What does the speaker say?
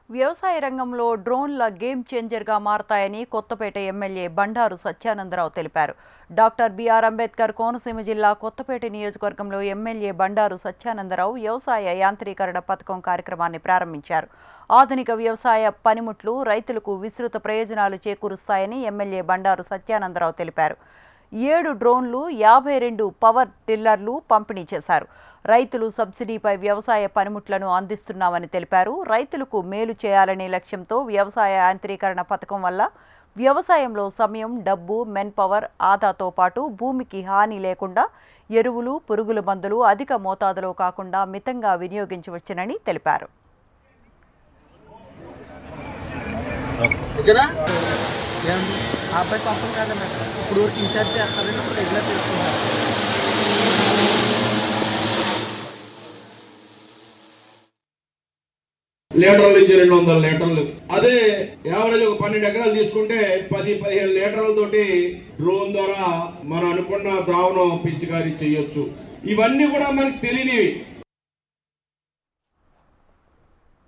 వ్యవసాయ రంగంలో డ్రోన్ల గేమ్ చేంజర్గా మారతాయని కొత్తపేట ఎమ్మెల్యే బండారు సత్యానందరావు తెలిపారు. డాక్టర్ బిఆర్ అంబేద్కర్ కోనసీమ జిల్లా కొత్తపేట నియోజకవర్గంలో ఎమ్మెల్యే బండారు సత్యానందరావు వ్యవసాయ యాంత్రీకరణ పథకం కార్యక్రమాన్ని ప్రారంభించారు. ఆధునిక వ్యవసాయ పనిముట్లు రైతులకు విస్తృత ప్రయోజనాలు చేకూరుస్తాయని ఎమ్మెల్యే బండారు సత్యానందరావు తెలిపారు. 7 డ్రోన్లు, 52 పవర్ టిల్లర్లు పంపిణీ చేశారు. రైతులు సబ్సిడీపై వ్యవసాయ పనిముట్లను అందిస్తున్నామని తెలిపారు. రైతులకు మేలు చేయాలనే లక్ష్యంతో వ్యవసాయ యాంత్రీకరణ పథకం వల్ల వ్యవసాయంలో సమయం, డబ్బు, మెన్ పవర్ ఆదాతో పాటు భూమికి హాని లేకుండా ఎరువులు, పురుగుల మందులు అధిక మోతాదులో కాకుండా మితంగా వినియోగించవచ్చునని తెలిపారు. అబ్బాయి సొంతం కాదండి, ఇప్పుడు వరకు ఇన్ఛార్జ్ చేస్తారని ఇప్పుడు రెగ్యులర్ చేసుకుంటారు. లీటర్ల నుంచి 200 లీటర్లు, అదే యావరేజ్ ఒక 12 ఎకరాలు తీసుకుంటే 10-15 లీటర్లతోటి డ్రోన్ ద్వారా మనం అనుకున్న ద్రావణం పిచికారీ చేయొచ్చు. ఇవన్నీ కూడా మనకు తెలియనివి.